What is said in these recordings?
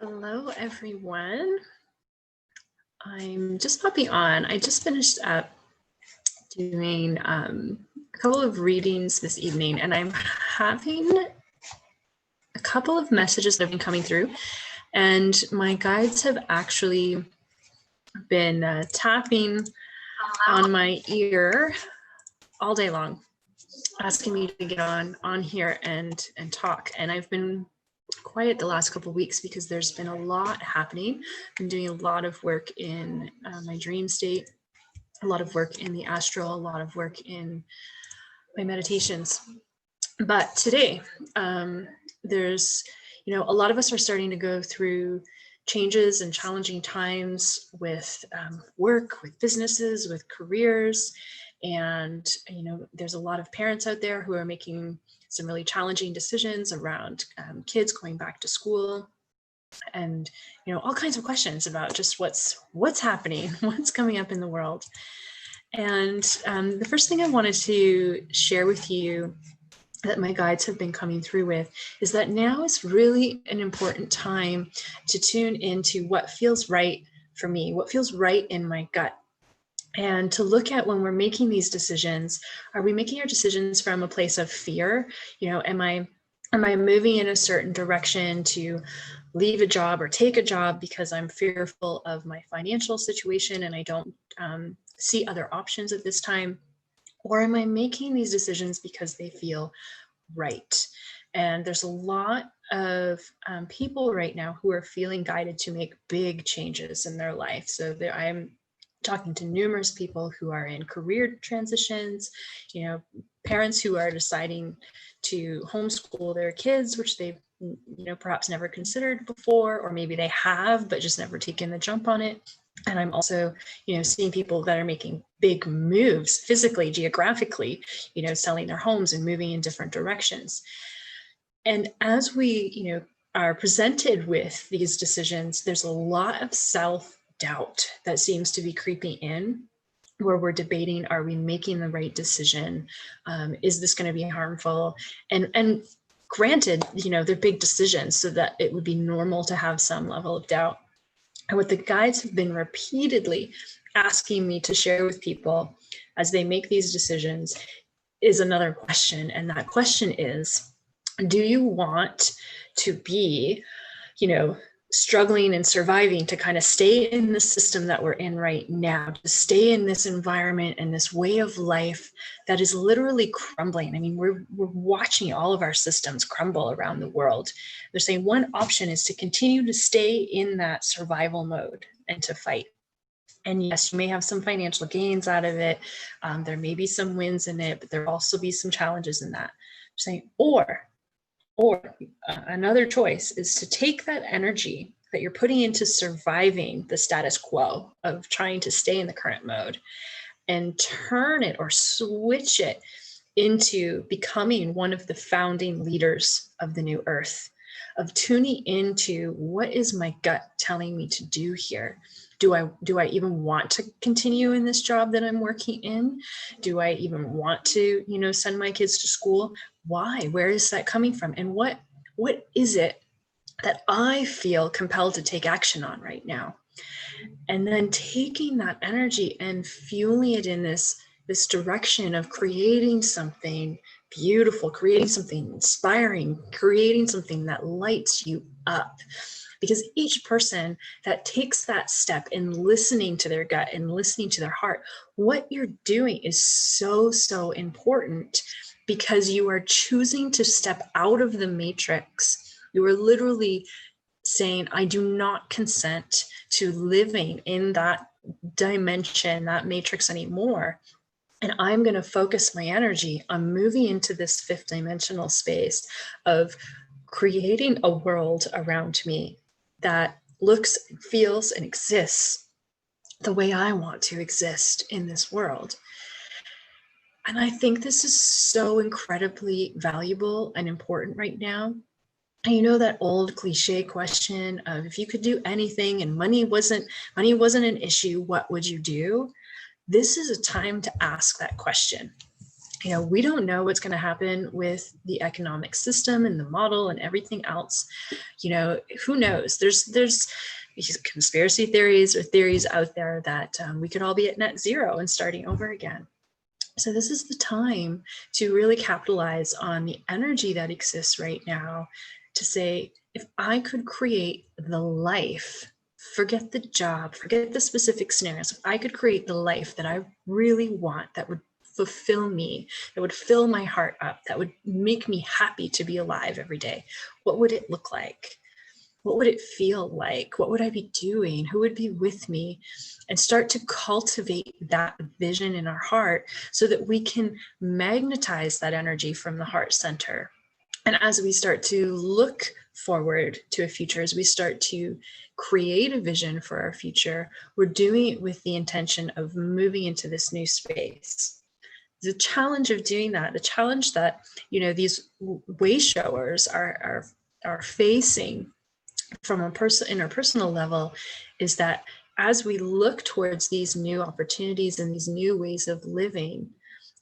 Hello, everyone. I'm just popping on. I just finished up doing a couple of readings this evening, and I'm having a couple of messages that have been coming through, and my guides have actually been tapping on my ear all day long, asking me to get on here and talk. And I've been quiet the last couple of weeks because there's been a lot happening. I'm doing a lot of work in my dream state, a lot of work in the astral, a lot of work in my meditations. But today, there's, a lot of us are starting to go through changes and challenging times with work, with businesses, with careers. And, there's a lot of parents out there who are making some really challenging decisions around kids going back to school, and all kinds of questions about just what's happening, what's coming up in the world. And the first thing I wanted to share with you that my guides have been coming through with is that now is really an important time to tune into what feels right for me, what feels right in my gut. And to look at when we're making these decisions, are we making our decisions from a place of fear? Am I moving in a certain direction to leave a job or take a job because I'm fearful of my financial situation and I don't see other options at this time? Or am I making these decisions because they feel right? And there's a lot of people right now who are feeling guided to make big changes in their life. So I'm talking to numerous people who are in career transitions, parents who are deciding to homeschool their kids, which they've perhaps never considered before, or maybe they have but just never taken the jump on it. And I'm also seeing people that are making big moves physically, geographically, selling their homes and moving in different directions. And as we are presented with these decisions, there's a lot of self-doubt that seems to be creeping in, where we're debating, are we making the right decision? Is this going to be harmful? And granted, they're big decisions, so that it would be normal to have some level of doubt. And what the guides have been repeatedly asking me to share with people as they make these decisions is another question. And that question is, do you want to be, struggling and surviving to kind of stay in the system that we're in right now, to stay in this environment and this way of life that is literally crumbling? I mean, we're watching all of our systems crumble around the world. They're saying one option is to continue to stay in that survival mode and to fight. And yes, you may have some financial gains out of it. There may be some wins in it, but there'll also be some challenges in that. They're saying, or another choice is to take that energy that you're putting into surviving the status quo of trying to stay in the current mode and turn it or switch it into becoming one of the founding leaders of the new earth, of tuning into what is my gut telling me to do here. Do I even want to continue in this job that I'm working in? Do I even want to, send my kids to school? Why? Where is that coming from? And what is it that I feel compelled to take action on right now? And then taking that energy and fueling it in this direction of creating something beautiful, creating something inspiring, creating something that lights you up. Because each person that takes that step in listening to their gut and listening to their heart, what you're doing is so, so important, because you are choosing to step out of the matrix. You are literally saying, I do not consent to living in that dimension, that matrix anymore. And I'm going to focus my energy on moving into this fifth dimensional space of creating a world around me that looks, feels, and exists the way I want to exist in this world. And I think this is so incredibly valuable and important right now. And that old cliche question of, if you could do anything and money wasn't an issue, what would you do? This is a time to ask that question. We don't know what's going to happen with the economic system and the model and everything else. Who knows? There's these conspiracy theories or theories out there that we could all be at net zero and starting over again. So this is the time to really capitalize on the energy that exists right now to say, if I could create the life, forget the job, forget the specific scenarios, if I could create the life that I really want, that would fulfill me, that would fill my heart up, that would make me happy to be alive every day, what would it look like? What would it feel like? What would I be doing? Who would be with me? And start to cultivate that vision in our heart so that we can magnetize that energy from the heart center. And as we start to look forward to a future, as we start to create a vision for our future, we're doing it with the intention of moving into this new space. The challenge of doing that, the challenge that these way showers are facing from a interpersonal level, is that as we look towards these new opportunities and these new ways of living,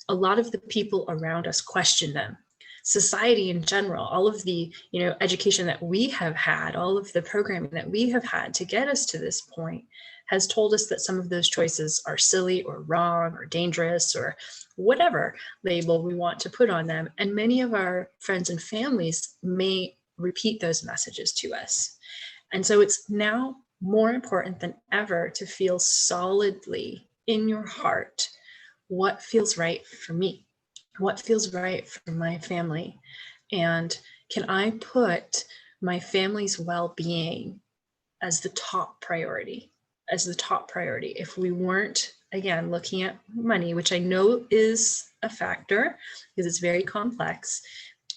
a lot of the people around us question them. Society in general, all of the education that we have had, all of the programming that we have had to get us to this point has told us that some of those choices are silly or wrong or dangerous or whatever label we want to put on them. And many of our friends and families may repeat those messages to us. And so it's now more important than ever to feel solidly in your heart what feels right for me, what feels right for my family, and can I put my family's well-being as the top priority, If we weren't, again, looking at money, which I know is a factor because it's very complex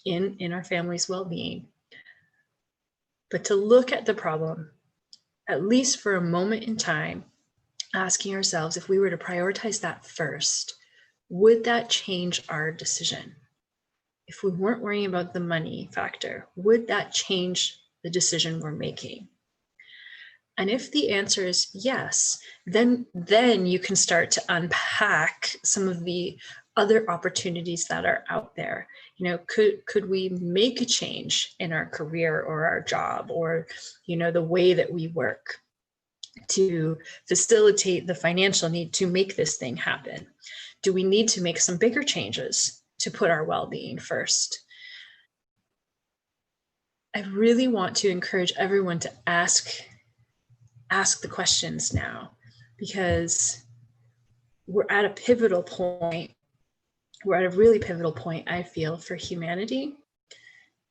in our family's well-being, but to look at the problem, at least for a moment in time, asking ourselves, if we were to prioritize that first, would that change our decision? If we weren't worrying about the money factor, would that change the decision we're making? And if the answer is yes, then you can start to unpack some of the other opportunities that are out there. Could we make a change in our career or our job or, the way that we work to facilitate the financial need to make this thing happen? Do we need to make some bigger changes to put our well-being first? I really want to encourage everyone to ask the questions now, because we're at a pivotal point. We're at a really pivotal point, I feel, for humanity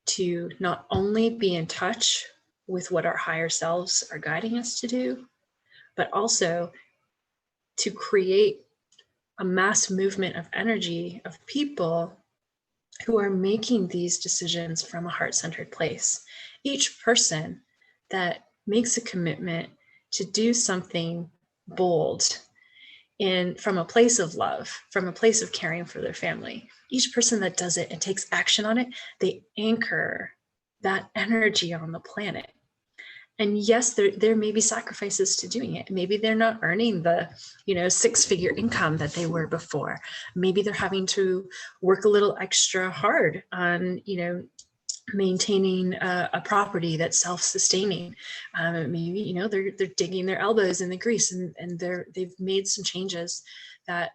to not only be in touch with what our higher selves are guiding us to do, but also to create a mass movement of energy of people who are making these decisions from a heart-centered place. Each person that makes a commitment to do something bold from a place of love, from a place of caring for their family, each person that does it and takes action on it, they anchor that energy on the planet. And yes, there may be sacrifices to doing it. Maybe they're not earning the, six-figure income that they were before. Maybe they're having to work a little extra hard on, maintaining a property that's self-sustaining. Maybe, they're digging their elbows in the grease and they've made some changes that,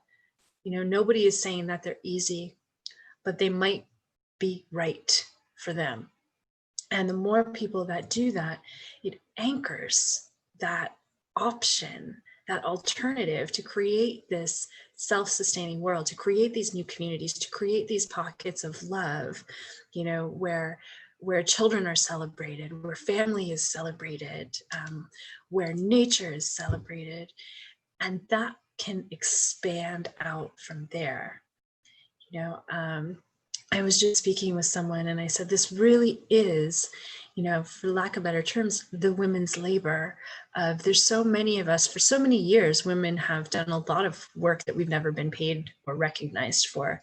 nobody is saying that they're easy, but they might be right for them. And the more people that do that, it anchors that option, that alternative to create this self-sustaining world, to create these new communities, to create these pockets of love, where children are celebrated, where family is celebrated, where nature is celebrated. And that can expand out from there. I was just speaking with someone and I said, this really is, for lack of better terms, the women's labor. There's so many of us, for so many years, women have done a lot of work that we've never been paid or recognized for.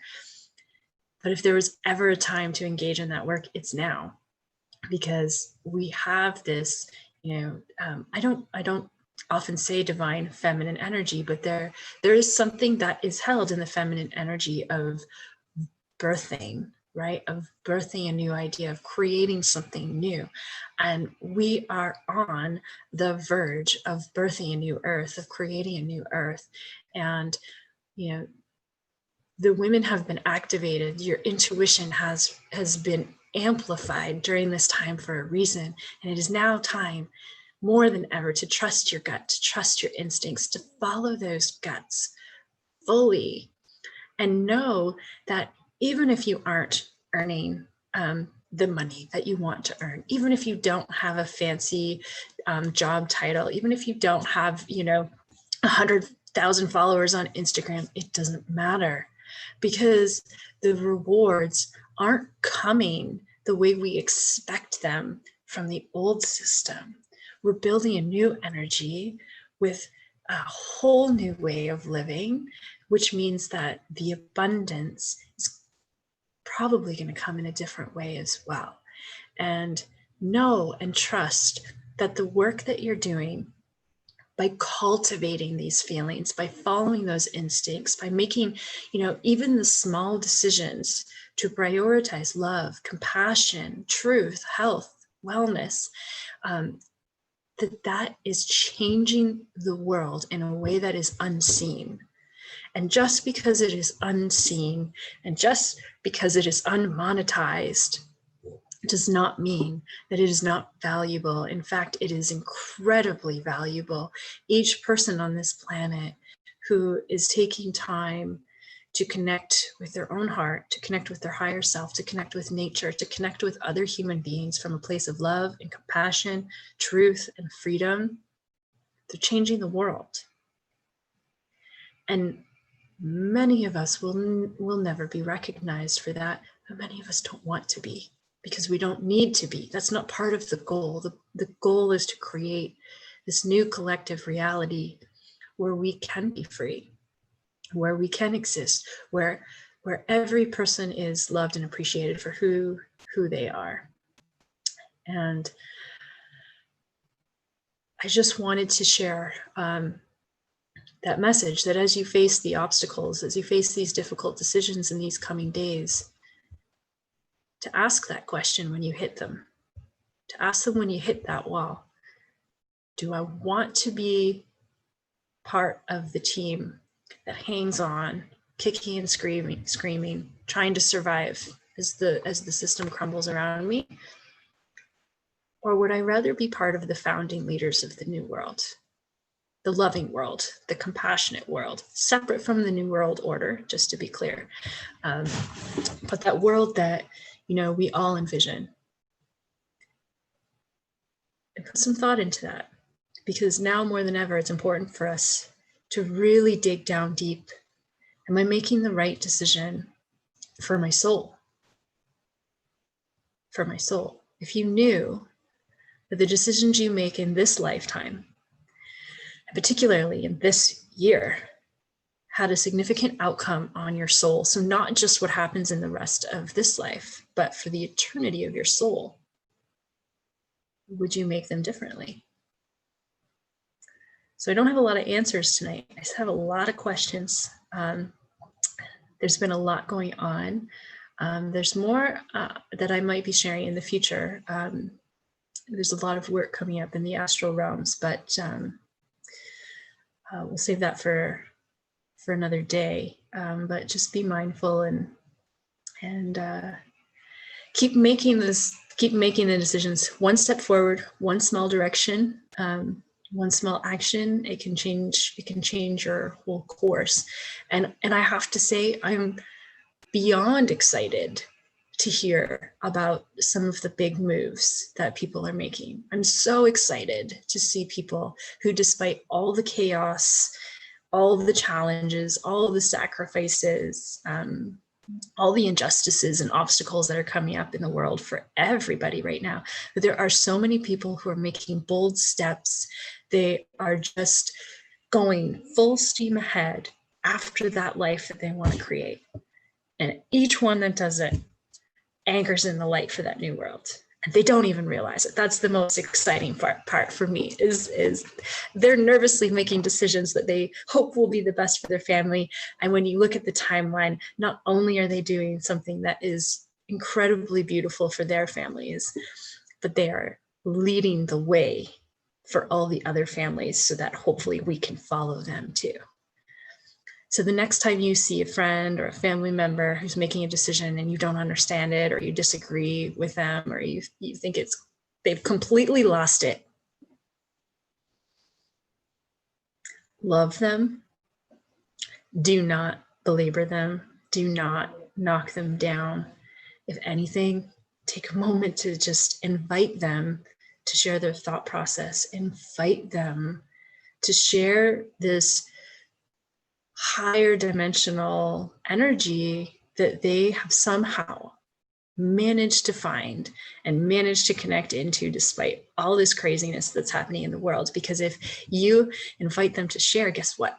But if there was ever a time to engage in that work, it's now, because we have this, I don't often say divine feminine energy, but there is something that is held in the feminine energy of birthing, right? Of birthing a new idea, of creating something new. And we are on the verge of birthing a new earth, of creating a new earth. And, you know, the women have been activated. Your intuition has been amplified during this time for a reason. And it is now time more than ever to trust your gut, to trust your instincts, to follow those guts fully, and know that even if you aren't earning the money that you want to earn, even if you don't have a fancy job title, even if you don't have, 100,000 followers on Instagram, it doesn't matter, because the rewards aren't coming the way we expect them from the old system. We're building a new energy with a whole new way of living, which means that the abundance is probably going to come in a different way as well. And know and trust that the work that you're doing, by cultivating these feelings, by following those instincts, by making, even the small decisions to prioritize love, compassion, truth, health, wellness, that is changing the world in a way that is unseen. And just because it is unseen, and just because it is unmonetized, does not mean that it is not valuable. In fact, it is incredibly valuable. Each person on this planet who is taking time to connect with their own heart, to connect with their higher self, to connect with nature, to connect with other human beings from a place of love and compassion, truth and freedom, they're changing the world. And many of us will never be recognized for that, but many of us don't want to be, because we don't need to be. That's not part of the goal. The goal is to create this new collective reality where we can be free, where we can exist, where every person is loved and appreciated for who they are. And I just wanted to share that message, that as you face the obstacles, as you face these difficult decisions in these coming days, to ask that question when you hit them, to ask them when you hit that wall. Do I want to be part of the team that hangs on, kicking and screaming, trying to survive as the system crumbles around me? Or would I rather be part of the founding leaders of the new world, the loving world, the compassionate world, separate from the new world order, just to be clear, but that world that, we all envision? And put some thought into that, because now more than ever, it's important for us to really dig down deep. Am I making the right decision for my soul? For my soul. If you knew that the decisions you make in this lifetime, and particularly in this year, had a significant outcome on your soul, so not just what happens in the rest of this life, but for the eternity of your soul, would you make them differently? So I don't have a lot of answers tonight. I just have a lot of questions. There's been a lot going on. There's more that I might be sharing in the future. There's a lot of work coming up in the astral realms, but we'll save that for another day. But just be mindful and keep making the decisions, one step forward, one small direction, one small action. It can change your whole course. And I have to say, I'm beyond excited to hear about some of the big moves that people are making. I'm so excited to see people who, despite all the chaos, all the challenges, all the sacrifices, all the injustices and obstacles that are coming up in the world for everybody right now, but there are so many people who are making bold steps. They are just going full steam ahead after that life that they want to create. And each one that does it anchors in the light for that new world. They don't even realize it. That's the most exciting part for me is they're nervously making decisions that they hope will be the best for their family. And when you look at the timeline, not only are they doing something that is incredibly beautiful for their families, but they are leading the way for all the other families so that hopefully we can follow them too. So the next time you see a friend or a family member who's making a decision and you don't understand it, or you disagree with them, or you think they've completely lost it, love them. Do not belabor them. Do not knock them down. If anything, take a moment to just invite them to share their thought process. Invite them to share this higher dimensional energy that they have somehow managed to find and managed to connect into despite all this craziness that's happening in the world. Because if you invite them to share, guess what?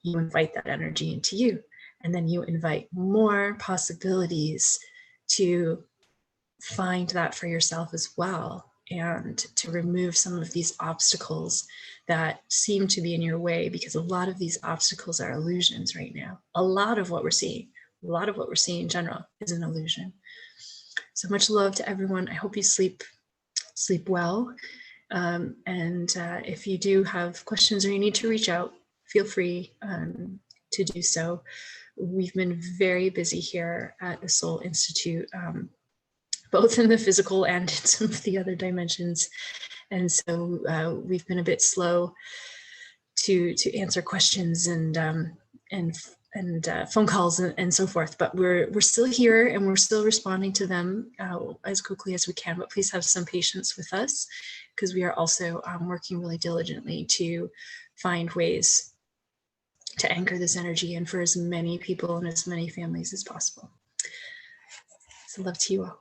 You invite that energy into you, and then you invite more possibilities to find that for yourself as well, and to remove some of these obstacles that seem to be in your way, because a lot of these obstacles are illusions right now. A lot of what we're seeing in general is an illusion. So much love to everyone. I hope you sleep well. And if you do have questions or you need to reach out, feel free to do so. We've been very busy here at the Soul Institute, both in the physical and in some of the other dimensions. And so we've been a bit slow to answer questions and phone calls and so forth, but we're still here and we're still responding to them as quickly as we can. But please have some patience with us, because we are also working really diligently to find ways to anchor this energy in for as many people and as many families as possible. So love to you all.